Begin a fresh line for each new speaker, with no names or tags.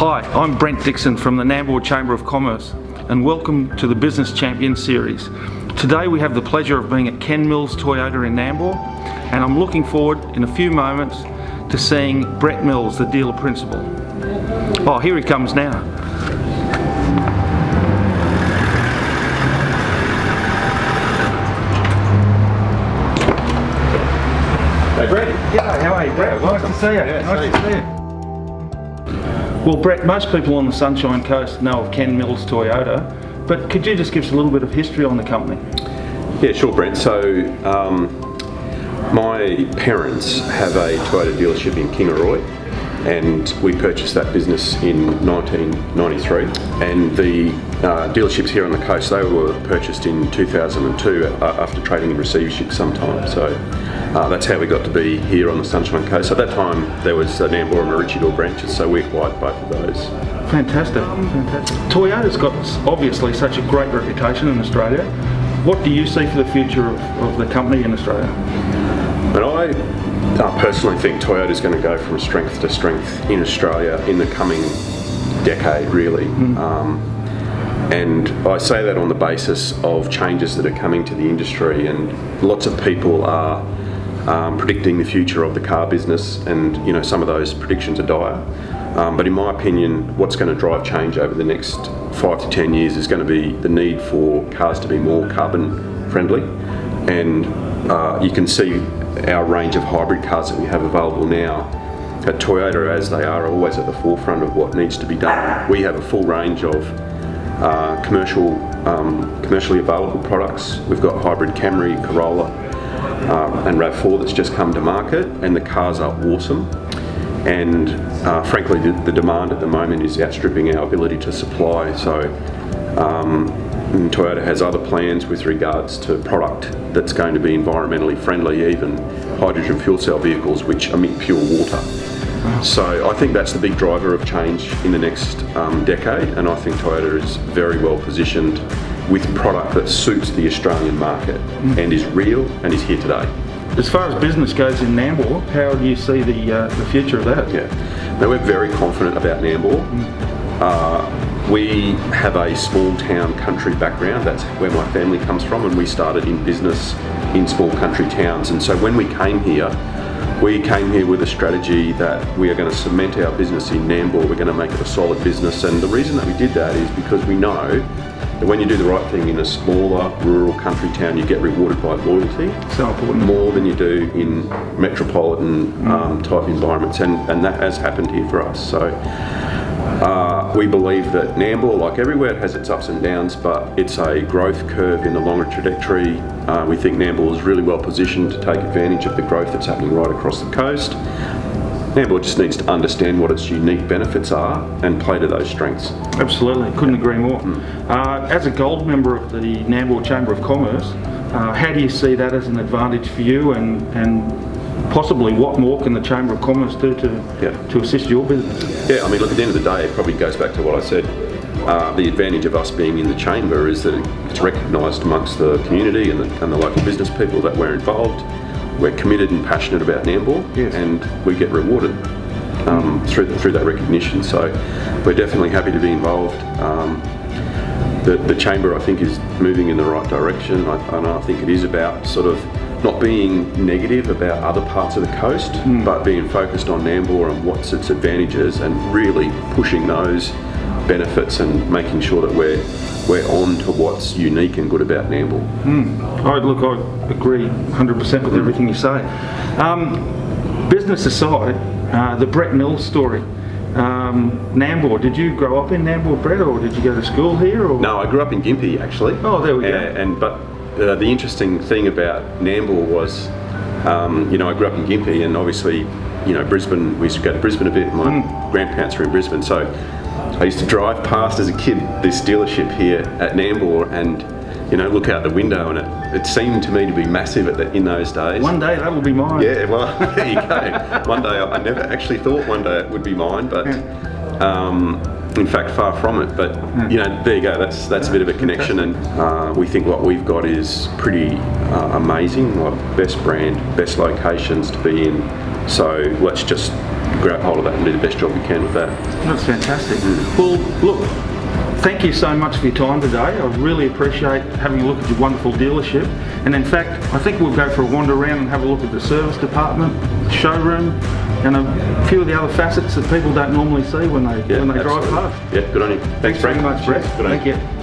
Hi, I'm Brent Dixon from the Nambour Chamber of Commerce and welcome to the Business Champion Series. Today we have the pleasure of being at Ken Mills Toyota in Nambour, and I'm looking forward in a few moments to seeing Brett Mills, the dealer principal. Oh, here he comes now.
Hey Brett.
Yeah, how are you, Brett? Nice to see you.
Yeah,
nice to see you. Well, Brett, most people on the Sunshine Coast know of Ken Mills Toyota, but could you just give us a little bit of history on the company?
Yeah, sure, Brent. So, my parents have a Toyota dealership in Kingaroy, and we purchased that business in 1993. And the dealerships here on the coast, they were purchased in 2002 after trading in receivership sometime. So that's how we got to be here on the Sunshine Coast. At that time, there was Nambour and Maroochydore branches, so we acquired both of those.
Fantastic, fantastic. Toyota's got obviously such a great reputation in Australia. What do you see for the future of the company in Australia?
And I personally think Toyota's going to go from strength to strength in Australia in the coming decade, really. And I say that on the basis of changes that are coming to the industry, and lots of people are predicting the future of the car business, and some of those predictions are dire. But in my opinion, what's going to drive change over the next 5 to 10 years is going to be the need for cars to be more carbon friendly. And you can see our range of hybrid cars that we have available now at Toyota, as they are always at the forefront of what needs to be done. We have a full range of commercially available products. We've got hybrid Camry, Corolla, and RAV4 that's just come to market, and the cars are awesome. And frankly, the demand at the moment is outstripping our ability to supply. So Toyota has other plans with regards to product that's going to be environmentally friendly, even hydrogen fuel cell vehicles which emit pure water. So I think that's the big driver of change in the next decade, and I think Toyota is very well positioned with product that suits the Australian market and is real and is here today.
As far as business goes in Nambour, how do you see the future of that?
Yeah, now we're very confident about Nambour. We have a small town country background. That's where my family comes from, and we started in business in small country towns. And so when we came here with a strategy that we are going to cement our business in Nambour. We're going to make it a solid business, and the reason that we did that is because we know that when you do the right thing in a smaller rural country town, you get rewarded by loyalty.
So important.
More than you do in metropolitan type environments, and that has happened here for us. So we believe that Nambour, like everywhere, it has its ups and downs, but it's a growth curve in the longer trajectory. We think Nambour is really well positioned to take advantage of the growth that's happening right across the coast. Nambour just needs to understand what its unique benefits are and play to those strengths.
Absolutely, couldn't agree more. As a gold member of the Nambour Chamber of Commerce, how do you see that as an advantage for you, and possibly what more can the Chamber of Commerce do to assist your business?
Yeah, I mean, look, at the end of the day, it probably goes back to what I said. The advantage of us being in the Chamber is that it's recognised amongst the community and the local business people that we're involved. We're committed and passionate about Nambour, and we get rewarded through that recognition. So we're definitely happy to be involved. The Chamber, I think, is moving in the right direction, and I think it is about sort of not being negative about other parts of the coast, but being focused on Nambour and what's its advantages, and really pushing those benefits and making sure that we're on to what's unique and good about Nambour.
I agree 100% with everything you say. Business aside, the Brett Mills story. Nambour, did you grow up in Nambour, Brett, or did you go to school here? Or?
No, I grew up in Gympie, actually.
Oh, there we go.
But the interesting thing about Nambour was, I grew up in Gympie, and obviously, Brisbane, we used to go to Brisbane a bit. My grandparents were in Brisbane, so I used to drive past as a kid this dealership here at Nambour, and look out the window, and it seemed to me to be massive in those days.
One day that'll be mine.
Yeah, well, there you go. One day, I never actually thought one day it would be mine, but In fact, far from it. But you know, there you go. That's a bit of a connection, and we think what we've got is pretty amazing. Like best brand, best locations to be in. So let's just grab hold of that and do the best job we can with that.
That's fantastic. Well, look, thank you so much for your time today. I really appreciate having a look at your wonderful dealership. And in fact, I think we'll go for a wander around and have a look at the service department, the showroom, and a few of the other facets that people don't normally see when they drive past.
Yeah, good on you.
Thanks very much, Brett.
Good on you.
Thank you.